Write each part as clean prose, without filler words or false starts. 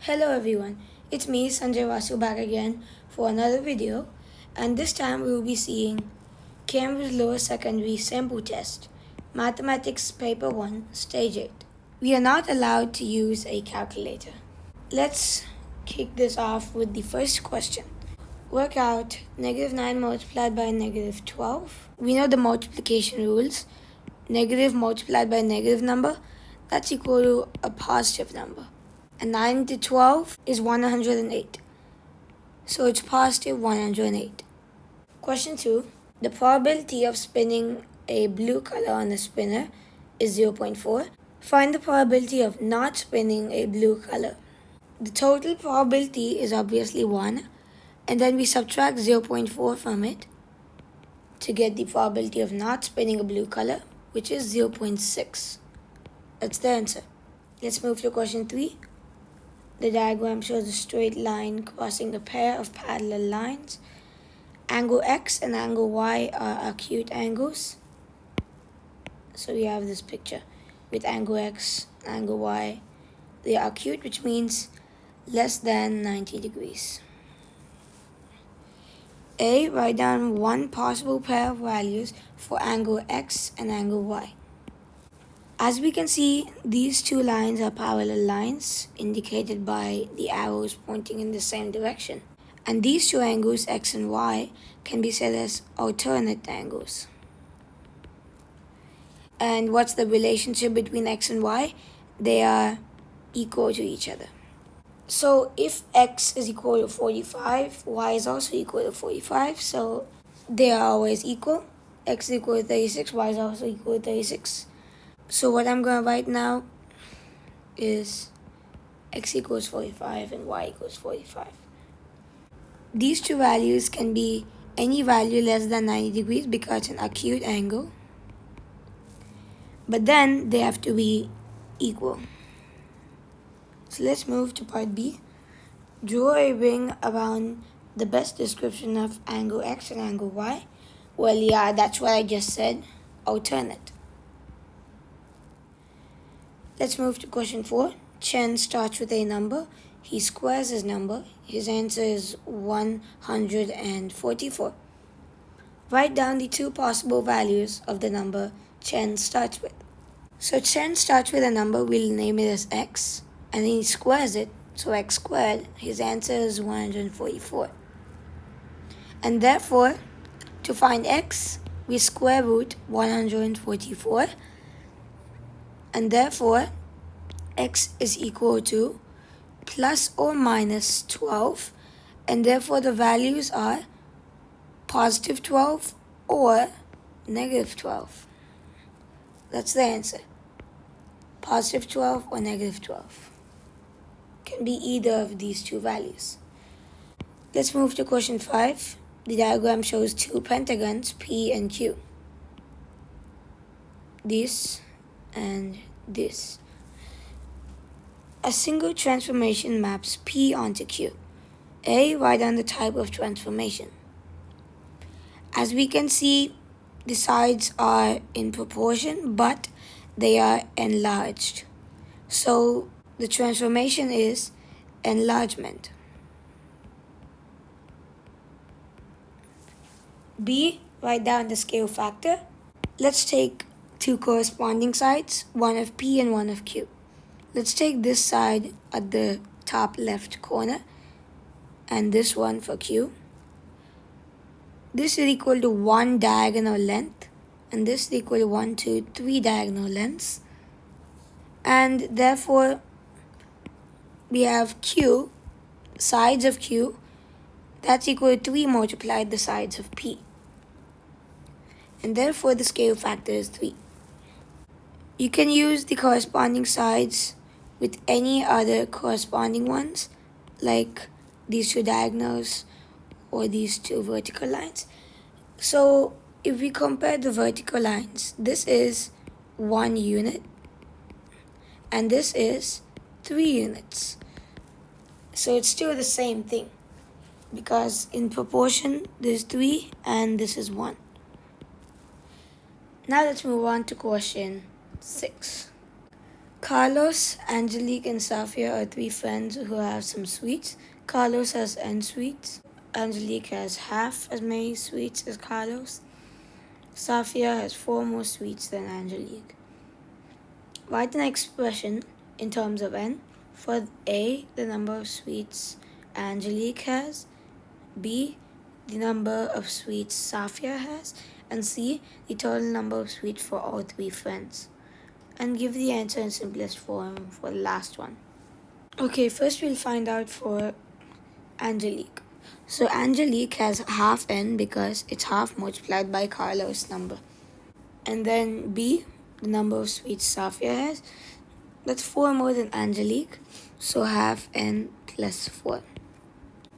Hello everyone, it's me Sanjay Vasu back again for another video, and this time we will be seeing Cambridge Lower Secondary Sample Test, Mathematics Paper 1, Stage 8. We are not allowed to use a calculator. Let's kick this off with the first question. Work out -9 multiplied by -12. We know the multiplication rules. Negative multiplied by negative number, that's equal to a positive number. And 9 into 12 is 108. So it's positive 108. Question 2. The probability of spinning a blue color on a spinner is 0.4. Find the probability of not spinning a blue color. The total probability is obviously 1, and then we subtract 0.4 from it to get the probability of not spinning a blue color, which is 0.6. That's the answer. Let's move to question 3. The diagram shows a straight line crossing a pair of parallel lines. Angle X and angle Y are acute angles. So we have this picture with angle X and angle Y. They are acute, which means less than 90 degrees. A. Write down one possible pair of values for angle X and angle Y. As we can see, these two lines are parallel lines indicated by the arrows pointing in the same direction. And these two angles, X and Y, can be said as alternate angles. And what's the relationship between X and Y? They are equal to each other. So if X is equal to 45, Y is also equal to 45, so they are always equal. X is equal to 36, Y is also equal to 36. So what I'm going to write now is X equals 45 and Y equals 45. These two values can be any value less than 90 degrees because it's an acute angle. But then they have to be equal. So let's move to part B. Draw a ring around the best description of angle X and angle Y. Well, yeah, that's what I just said. Alternate. Let's move to question 4. Chen starts with a number. He squares his number. His answer is 144. Write down the two possible values of the number Chen starts with. So Chen starts with a number, we'll name it as X, and then he squares it, so X squared. His answer is 144. And therefore, to find X, we square root 144. And therefore, X is equal to plus or minus 12, and therefore the values are positive 12 or negative 12. That's the answer. Positive 12 or negative 12. Can be either of these two values. Let's move to question 5. The diagram shows two pentagons, P and Q. This and this. A single transformation maps P onto Q. A. Write down the type of transformation. As we can see, the sides are in proportion, but they are enlarged. So the transformation is enlargement. B. Write down the scale factor. Let's take two corresponding sides, one of P and one of Q. Let's take this side at the top left corner and this one for Q. This is equal to 1 diagonal length, and this is equal to 1, 2, 3 diagonal lengths. And therefore, we have Q, sides of Q, that's equal to 3 multiplied the sides of P. And therefore, the scale factor is 3. You can use the corresponding sides with any other corresponding ones, like these two diagonals or these two vertical lines. So if we compare the vertical lines, this is 1 unit and this is 3 units. So it's still the same thing because in proportion there's 3 and this is 1. Now let's move on to question 6. Carlos, Angelique, and Safia are three friends who have some sweets. Carlos has n sweets. Angelique has half as many sweets as Carlos. Safia has 4 more sweets than Angelique. Write an expression in terms of n for A, the number of sweets Angelique has, B, the number of sweets Safia has, and C, the total number of sweets for all three friends. And give the answer in simplest form for the last one. Okay, first we'll find out for Angelique. So Angelique has half n because it's half multiplied by Carlos' number. And then B, the number of sweets Safia has, that's 4 more than Angelique, so half n plus 4.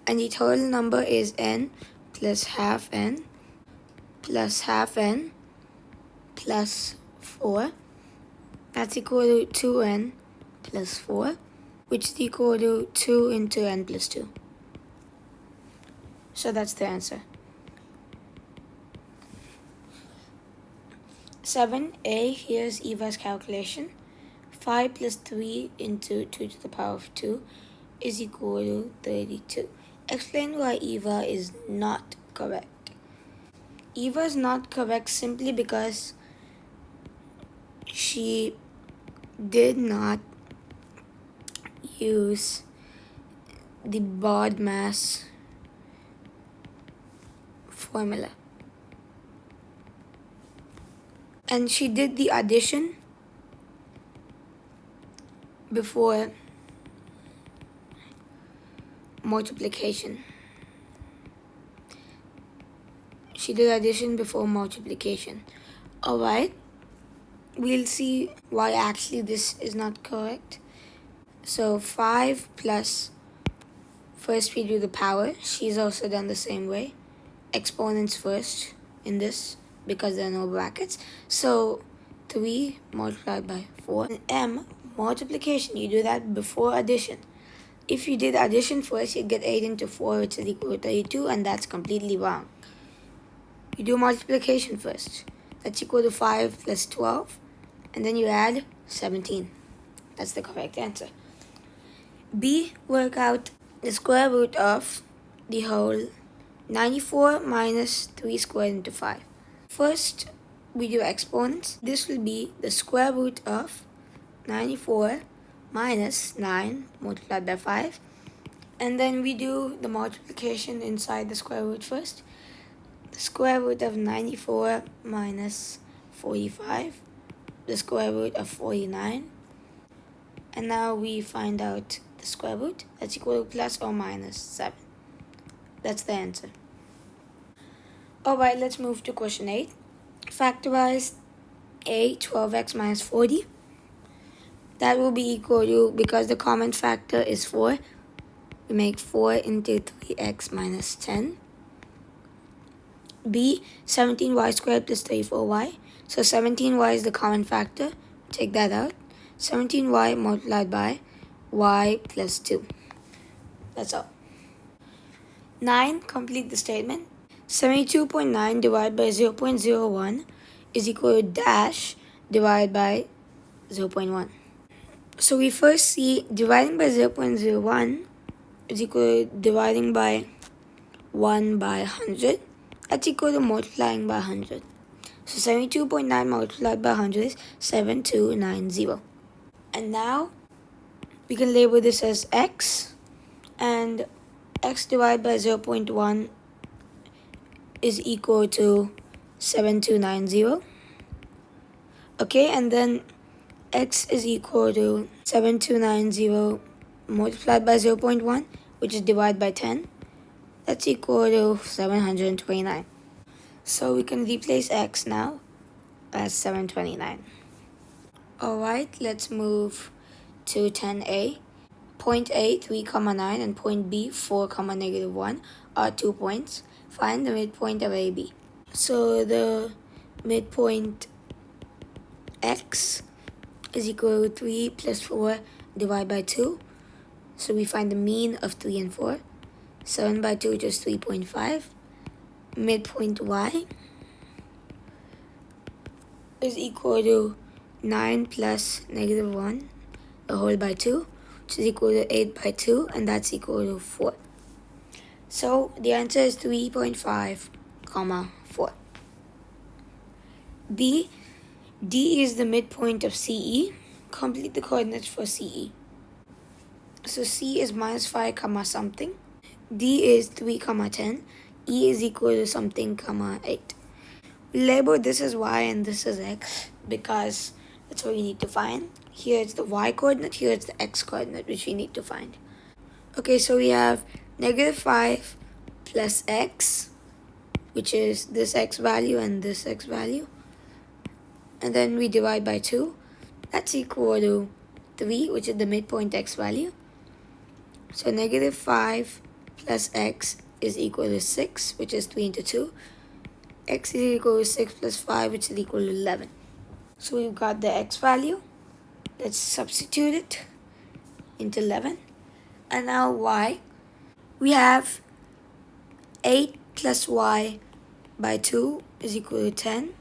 And the total number is n plus half n plus half n plus 4. That's equal to 2n plus 4, which is equal to 2 into n plus 2. So that's the answer. 7a, here's Eva's calculation. 5 plus 3 into 2 to the power of 2 is equal to 32. Explain why Eva is not correct. Eva is not correct simply because she did not use the BODMAS formula. And she did the addition before multiplication. She did addition before multiplication. Alright, we'll see why actually this is not correct. So 5 plus, first we do the power. She's also done the same way. Exponents first in this because there are no brackets. So 3 multiplied by 4. And M, multiplication, you do that before addition. If you did addition first, you get 8 into 4, which is equal to 32, and that's completely wrong. You do multiplication first. That's equal to 5 plus 12, and then you add 17. That's the correct answer. B, work out the square root of the whole 94 minus 3 squared into 5. First, we do exponents. This will be the square root of 94 minus 9 multiplied by 5. And then we do the multiplication inside the square root first. The square root of 94 minus 45. The square root of 49. And now we find out the square root. That's equal to plus or minus 7. That's the answer. Alright, let's move to question 8. Factorize a 12x minus 40. That will be equal to, because the common factor is 4, we make 4 into 3x minus 10. B, 17y squared plus 34y. So 17y is the common factor. Take that out. 17y multiplied by y plus 2. That's all. 9, complete the statement. 72.9 divided by 0.01 is equal to dash divided by 0.1. So we first see dividing by 0.01 is equal to dividing by 1 by 100. That's equal to multiplying by 100. So 72.9 multiplied by 100 is 7290. And now we can label this as x, and x divided by 0.1 is equal to 7290. Okay, and then x is equal to 7290 multiplied by 0.1, which is divided by 10. That's equal to 729. So we can replace x now as 729. Alright, let's move to 10a. Point A, 3, 9, and point B, 4, negative 1 are 2 points. Find the midpoint of AB. So the midpoint x is equal to 3 plus 4 divided by 2. So we find the mean of 3 and 4. 7 by 2 which is 3.5. Midpoint y is equal to 9 plus negative 1. a whole by 2, which is equal to 8 by 2, and that's equal to 4. So the answer is 3.5, 4. B. D is the midpoint of CE. Complete the coordinates for CE. So C is minus 5, something. D is 3, 10. E is equal to something, 8. We label this as y and this as x because that's what we need to find. Here it's the y coordinate, here it's the x coordinate, which we need to find. Okay, so we have -5 plus x, which is this x value and this x value. And then we divide by 2. That's equal to 3, which is the midpoint x value. So -5 plus x is equal to 6, which is 3 into 2. X is equal to 6 plus 5, which is equal to 11. So we've got the x value. Let's substitute it into 11. And now y. We have 8 plus y by 2 is equal to 10.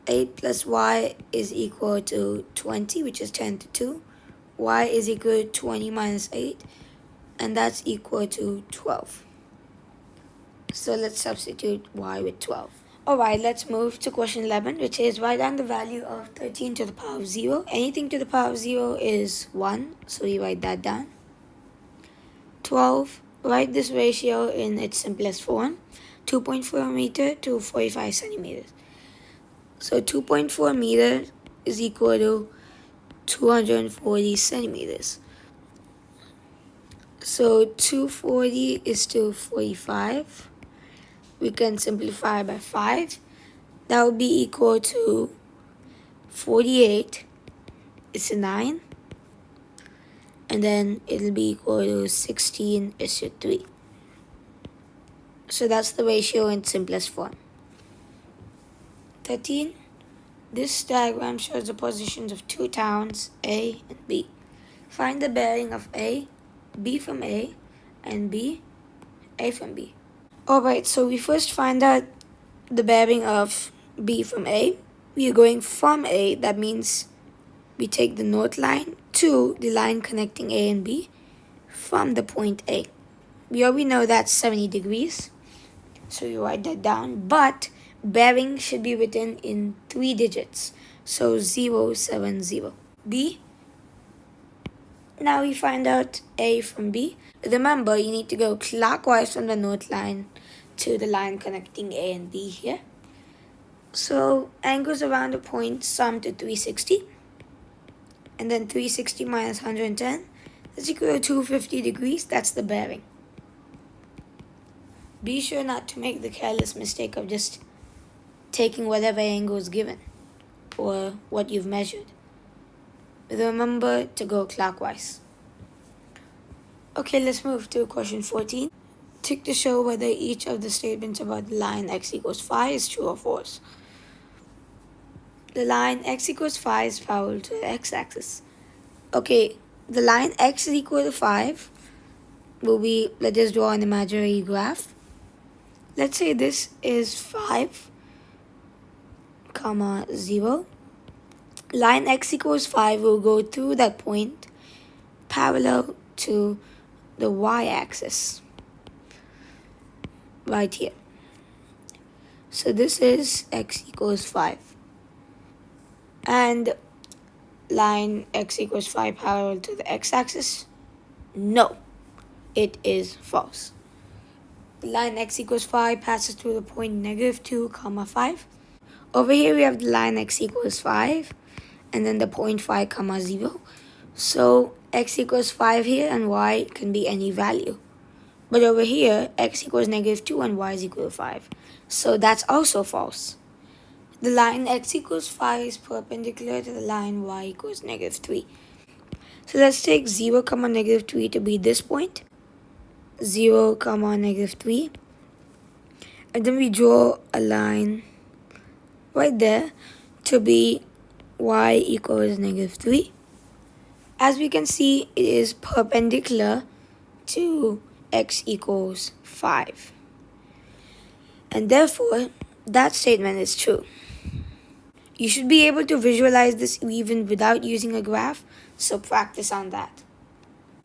8 plus y is equal to 20, which is 10 to 2. Y is equal to 20 minus 8, and that's equal to 12. So let's substitute y with 12. Alright, let's move to question 11, which is write down the value of 13 to the power of 0. Anything to the power of 0 is 1, so we write that down. 12, write this ratio in its simplest form, 2.4 meter to 45 centimeters. So 2.4 meters is equal to 240 centimeters. So 240 is to 45. We can simplify by 5. That would be equal to 48. It's a 9. And then it'll be equal to 16 is to 3. So that's the ratio in simplest form. 13. This diagram shows the positions of two towns, A and B. Find the bearing of A, B from A, and B, A from B. Alright, so we first find out the bearing of B from A. We are going from A, that means we take the north line to the line connecting A and B from the point A. We already know that's 70 degrees, so we write that down, but bearing should be written in 3 digits, so 070. B. Now we find out A from B. Remember, you need to go clockwise from the north line to the line connecting A and B here. So angles around the point sum to 360. And then 360 minus 110 is equal to 250 degrees. That's the bearing. Be sure not to make the careless mistake of just taking whatever angle is given or what you've measured. Remember to go clockwise. Okay, let's move to question 14. Tick to show whether each of the statements about the line x equals 5 is true or false. The line x equals 5 is parallel to the x-axis. Okay, the line x is equal to 5 will be, let's just draw an imaginary graph. Let's say this is 5, 0. Line x equals 5 will go through that point parallel to the y-axis right here. So this is x equals 5. And line x equals 5 parallel to the x-axis? No, it is false. Line x equals 5 passes through the point -2, 5. Over here we have the line x equals 5 and then the point 5, 0. So x equals 5 here and y can be any value. But over here, x equals -2 and y is equal to 5. So that's also false. The line x equals 5 is perpendicular to the line y equals -3. So let's take 0, -3 to be this point. 0, -3. And then we draw a line right there to be y equals -3. As we can see, it is perpendicular to x equals 5. And therefore, that statement is true. You should be able to visualize this even without using a graph. so practice on that.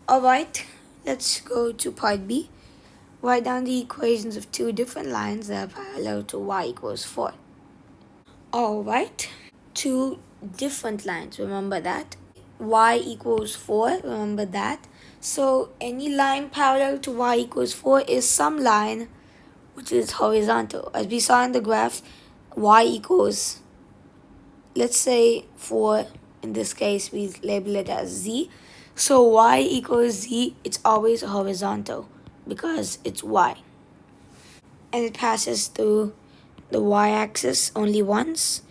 Alright, let's go to part B. Write down the equations of two different lines that are parallel to y equals 4. Alright, two different lines, remember that. Y equals 4, remember that. So any line parallel to y equals 4 is some line which is horizontal. As we saw in the graph, y equals, let's say 4, in this case we label it as z. So y equals z, it's always horizontal because it's y. And it passes through the y-axis only once.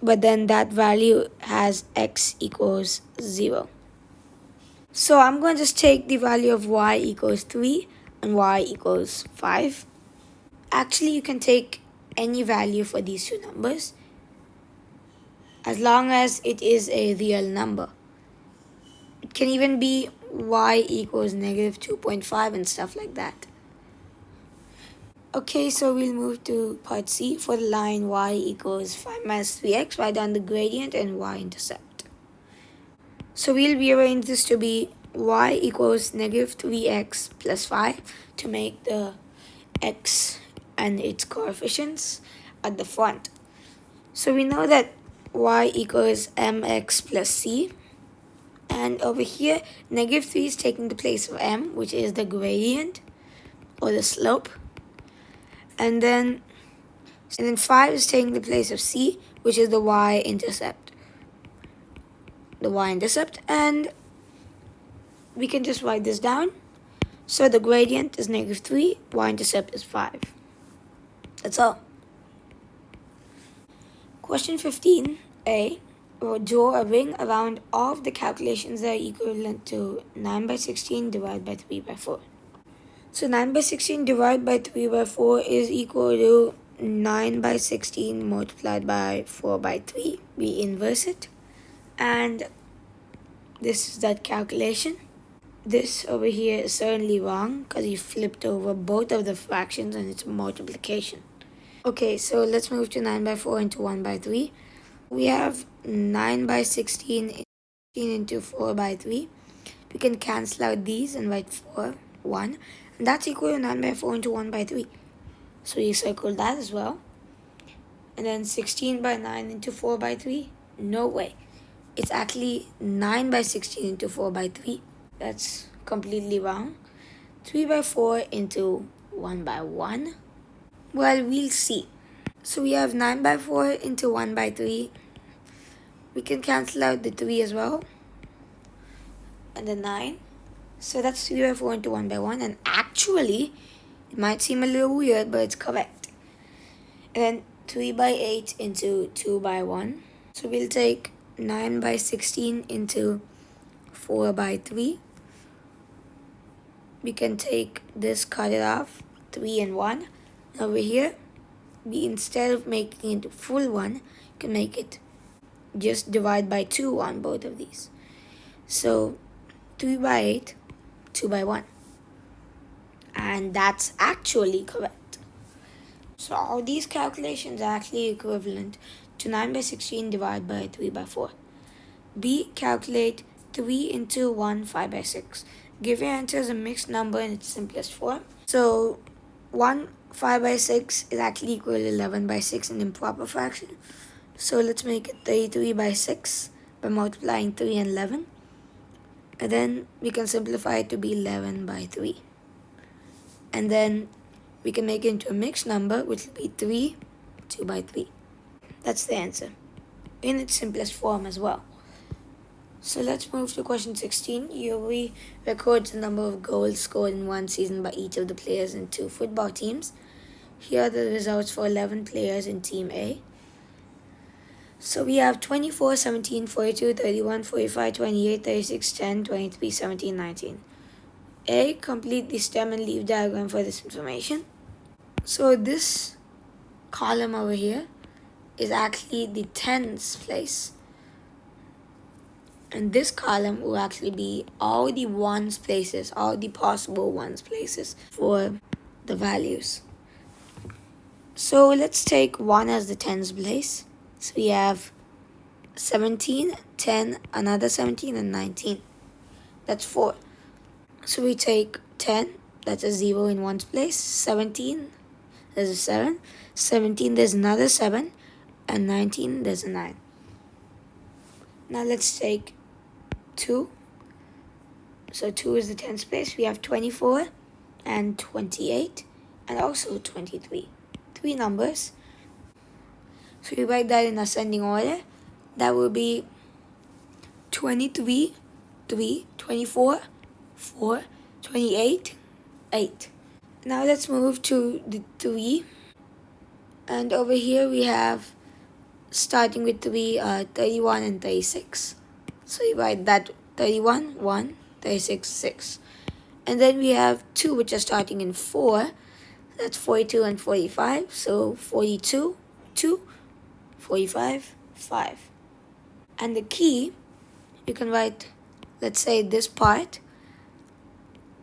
But then that value has x equals 0. So I'm going to just take the value of y equals 3 and y equals 5. Actually, you can take any value for these two numbers as long as it is a real number. It can even be y equals negative 2.5 and stuff like that. Okay, so we'll move to part C. For the line y equals 5 minus 3x, write down the gradient and y-intercept. So we'll rearrange this to be y equals negative 3x plus 5 to make the x and its coefficients at the front. So we know that y equals mx plus c. And over here, negative 3 is taking the place of m, which is the gradient or the slope. And then 5 is taking the place of c, which is the y-intercept. And we can just write this down. So the gradient is negative 3, y-intercept is 5. That's all. Question 15a. Draw a ring around all of the calculations that are equivalent to 9 by 16 divided by 3 by 4. So 9 by 16 divided by 3 by 4 is equal to 9 by 16 multiplied by 4 by 3. We inverse it. And this is that calculation. This over here is certainly wrong because you flipped over both of the fractions and it's multiplication. Okay, so let's move to 9 by 4 into 1 by 3. We have 9 by 16 into 4 by 3. We can cancel out these and write 4, 1. And that's equal to 9 by 4 into 1 by 3. So you circle that as well. And then 16 by 9 into 4 by 3. No way. It's actually 9 by 16 into 4 by 3. That's completely wrong. 3 by 4 into 1 by 1. Well, we'll see. So we have 9 by 4 into 1 by 3. We can cancel out the 3 as well. And the 9. So that's 3 by 4 into 1 by 1. And actually, it might seem a little weird, but it's correct. And then 3 by 8 into 2 by 1. So we'll take 9 by 16 into 4 by 3. We can take this, cut it off, 3 and 1. And over here, we instead of making it full 1, can make it just divide by 2 on both of these. So 3 by 8, 2 by 1. And that's actually correct. So all these calculations are actually equivalent to 9 by 16 divided by 3 by 4. B, calculate 3 into 1, 5 by 6. Give your answer as a mixed number in its simplest form. So 1, 5 by 6 is actually equal to 11 by 6 in improper fraction. So let's make it 33 by 6 by multiplying 3 and 11. And then we can simplify it to be 11 by 3. And then we can make it into a mixed number, which will be 3, 2 by 3. That's the answer, in its simplest form as well. So let's move to question 16. Here records the number of goals scored in one season by each of the players in 2 football teams. Here are the results for 11 players in Team A. So we have 24, 17, 42, 31, 45, 28, 36, 10, 23, 17, 19. A, complete the stem and leaf diagram for this information. So this column over here is actually the tens place. And this column will actually be all the ones places, all the possible ones places for the values. So let's take 1 as the tens place. So we have 17, 10, another 17, and 19. That's 4. So we take 10, that's a 0 in one's place. 17, there's a 7. 17, there's another 7. And 19, there's a 9. Now let's take 2. So 2 is the 10th place. We have 24 and 28 and also 23. 3 numbers. So we write that in ascending order. That will be 23, 3, 24, 4, 28, 8. Now let's move to the 3. And over here we have, starting with 3, 31 and 36. So we write that 31, 1, 36, 6. And then we have 2, which are starting in 4. That's 42 and 45. So 42, 2, 45, 5. And the key, you can write, let's say this part,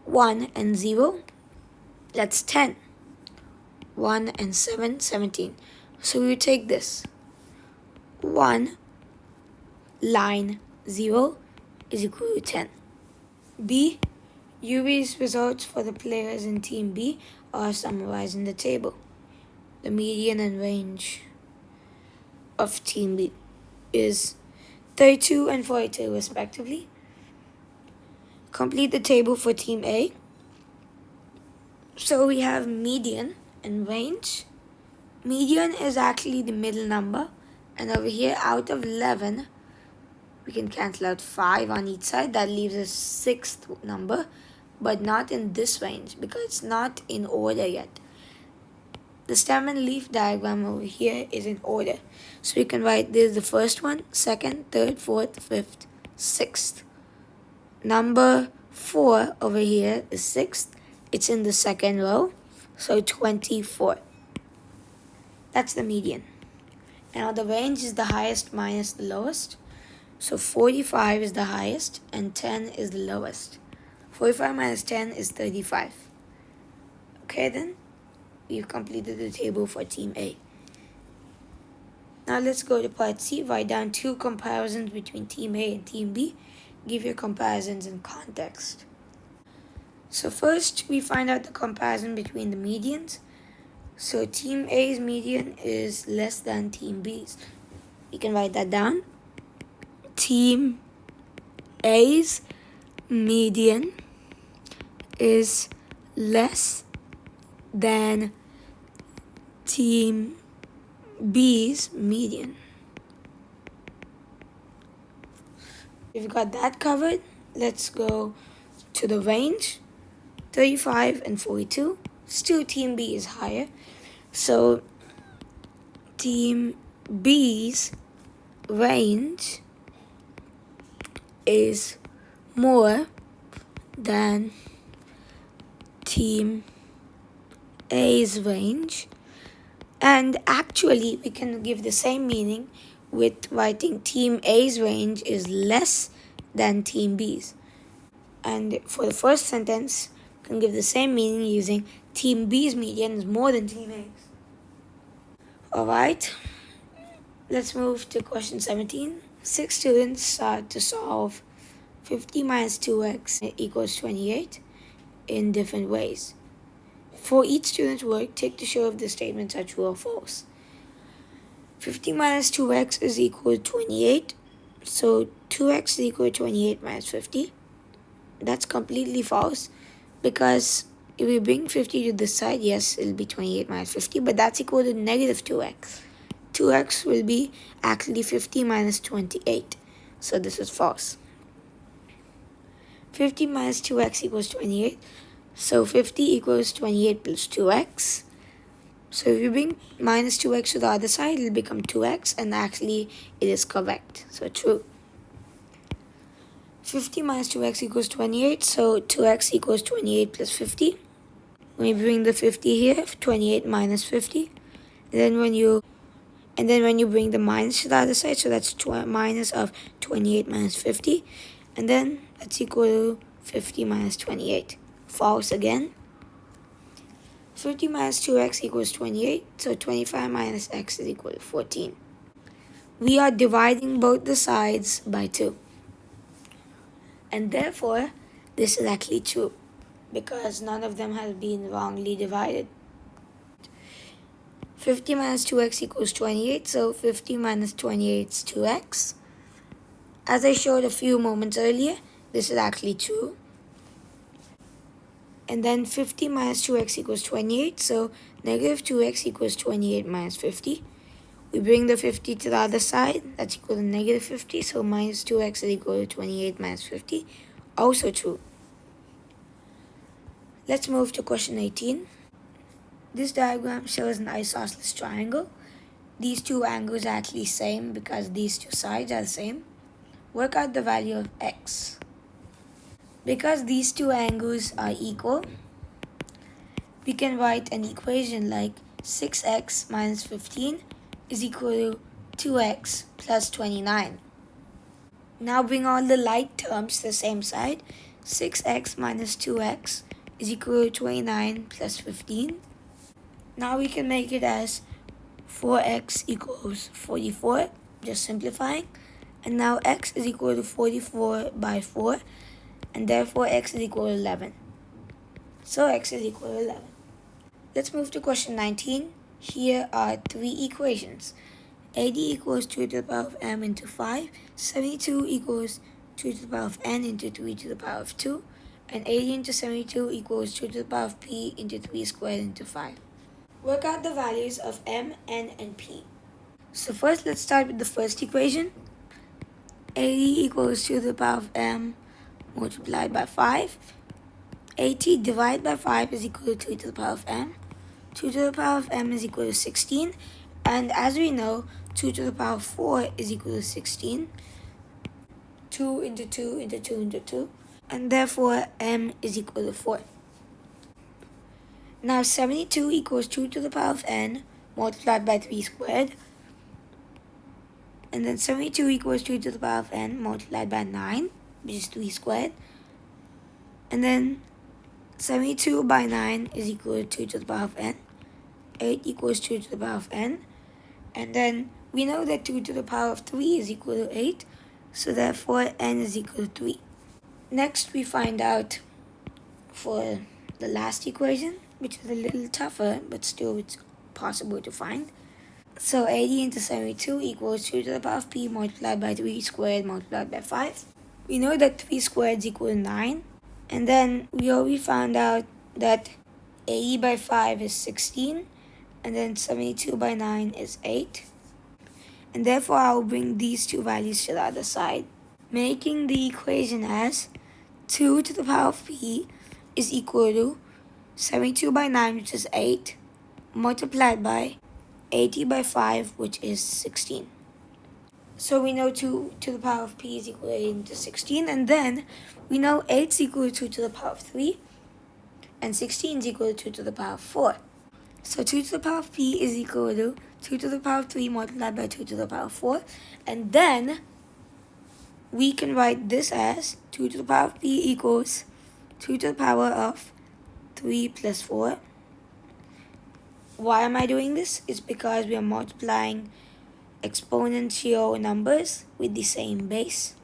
1 and 0. That's 10. 1 and 7, 17. So we take this. 1 line 0 is equal to 10. B. UV's results for the players in Team B are summarized in the table. The median and range of Team B is 32 and 42 respectively. Complete the table for Team A. So we have median and range. Median is actually the middle number. And over here, out of 11, we can cancel out 5 on each side. That leaves us 6th number, but not in this range because it's not in order yet. The stem and leaf diagram over here is in order. So you can write this is the first one, second, third, fourth, fifth, 6th. Number 4 over here is 6th. It's in the second row, so 24. That's the median. Now the range is the highest minus the lowest. So 45 is the highest and 10 is the lowest. 45 minus 10 is 35. Okay then, we've completed the table for Team A. Now let's go to part C. Write down 2 comparisons between Team A and Team B. Give your comparisons in context. So first, we find out the comparison between the medians. So Team A's median is less than Team B's. You can write that down. Team A's median is less than Team B's median. We've got that covered. Let's go to the range. 35 and 42. Still Team B is higher. So Team B's range is more than Team A's range. And actually, we can give the same meaning with writing Team A's range is less than Team B's. And for the first sentence, we can give the same meaning using Team B's median is more than Team A's. Alright, let's move to question 17. 6 students start to solve 50 minus 2x equals 28 in different ways. For each student's work, take the show if the statements are true or false. 50 minus 2x is equal to 28. So 2x is equal to 28 minus 50. That's completely false because if we bring 50 to this side, yes, it'll be 28 minus 50, but that's equal to negative 2x. 2x will be actually 50 minus 28. So this is false. 50 minus 2x equals 28. So 50 equals 28 plus 2x. So if you bring minus 2x to the other side, it'll become 2x, and actually it is correct. So true. 50 minus 2x equals 28, so 2x equals 28 plus 50. When you bring the 50 here, 28 minus 50. And then when you bring the minus to the other side, so that's minus of 28 minus 50. And then that's equal to 50 minus 28. False again. 50 minus 2x equals 28, so 25 minus x is equal to 14. we are dividing both the sides by 2. And therefore, this is actually true because none of them has been wrongly divided. 50 minus 2x equals 28, so 50 minus 28 is 2x. As I showed a few moments earlier, this is actually true. And then 50 minus 2x equals 28, so negative 2x equals 28 minus 50. We bring the 50 to the other side, that's equal to negative 50, so minus 2x is equal to 28 minus 50, also true. Let's move to question 18. This diagram shows an isosceles triangle. These two angles are actually same because these two sides are the same. Work out the value of x. Because these two angles are equal, we can write an equation like 6x minus 15 is equal to 2x plus 29. Now bring all the like terms to the same side. 6x minus 2x is equal to 29 plus 15. Now we can make it as 4x equals 44, just simplifying. And now x is equal to 44 by 4, and therefore x is equal to 11. So x is equal to 11. Let's move to question 19. Here are 3 equations. 80 equals 2 to the power of m into 5. 72 equals 2 to the power of n into 3 to the power of 2. And 80 into 72 equals 2 to the power of p into 3 squared into 5. Work out the values of m, n, and p. So first, let's start with the first equation. 80 equals 2 to the power of m multiplied by 5. 80 divided by 5 is equal to 2 to the power of m. 2 to the power of m is equal to 16. And as we know, 2 to the power of 4 is equal to 16. 2 into 2 into 2 into 2. And therefore, m is equal to 4. Now 72 equals 2 to the power of n multiplied by 3 squared. And then 72 equals 2 to the power of n multiplied by 9, which is 3 squared. And then 72 by 9 is equal to 2 to the power of n. 8 equals 2 to the power of n. And then we know that 2 to the power of 3 is equal to 8. So therefore, n is equal to 3. Next, we find out for the last equation, which is a little tougher, but still it's possible to find. So 80 into 72 equals 2 to the power of p multiplied by 3 squared multiplied by 5. We know that 3 squared is equal to 9. And then we already found out that 80 by 5 is 16. And then 72 by 9 is 8. And therefore, I will bring these two values to the other side, making the equation as 2 to the power of p is equal to 72 by 9, which is 8, multiplied by 80 by 5, which is 16. So we know 2 to the power of p is equal to 8 into 16. And then we know 8 is equal to 2 to the power of 3. And 16 is equal to 2 to the power of 4. So 2 to the power of p is equal to 2 to the power of 3 multiplied by 2 to the power of 4. And then we can write this as 2 to the power of p equals 2 to the power of 3 plus 4. Why am I doing this? It's because we are multiplying exponential numbers with the same base.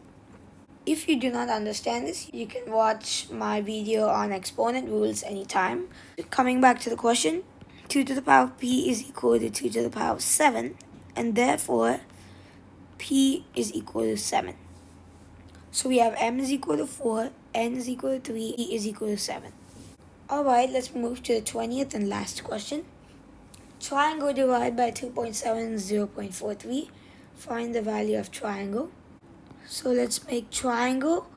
If you do not understand this, you can watch my video on exponent rules anytime. Coming back to the question, 2 to the power of p is equal to 2 to the power of 7, and therefore p is equal to 7. So we have m is equal to 4, n is equal to 3, e is equal to 7. Alright, let's move to the 20th and last question. Triangle divided by 2.7 is 0.43. Find the value of triangle. So let's make triangle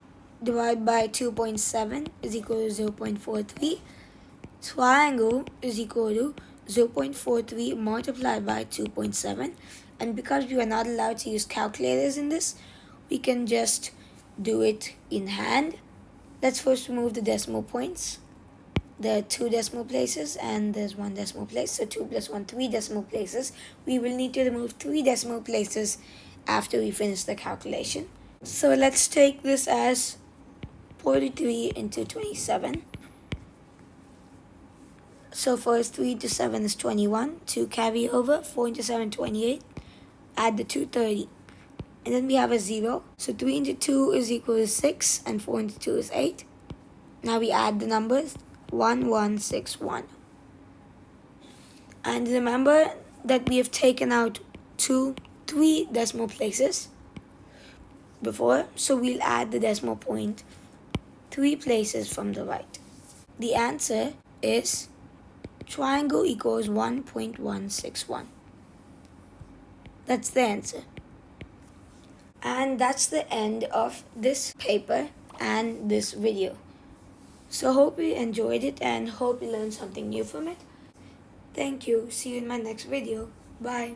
divided by 2.7 is equal to 0.43. Triangle is equal to 0.43 multiplied by 2.7. And because we are not allowed to use calculators in this, we can just do it in hand. Let's first remove the decimal points. There are 2 decimal places and there's 1 decimal place. So 2 plus 1, 3 decimal places. We will need to remove 3 decimal places after we finish the calculation. So let's take this as 43 into 27. So first 3 into 7 is 21. 2 carry over. 4 into 7, 28. add the 230. And then we have a 0. So 3 into 2 is equal to 6, and 4 into 2 is 8. Now we add the numbers, 1161. And remember that we have taken out 3 decimal places before, so we'll add the decimal point 3 places from the right. The answer is triangle equals 1.161. That's the answer. And that's the end of this paper and this video. So hope you enjoyed it and hope you learned something new from it. Thank you. See you in my next video. Bye.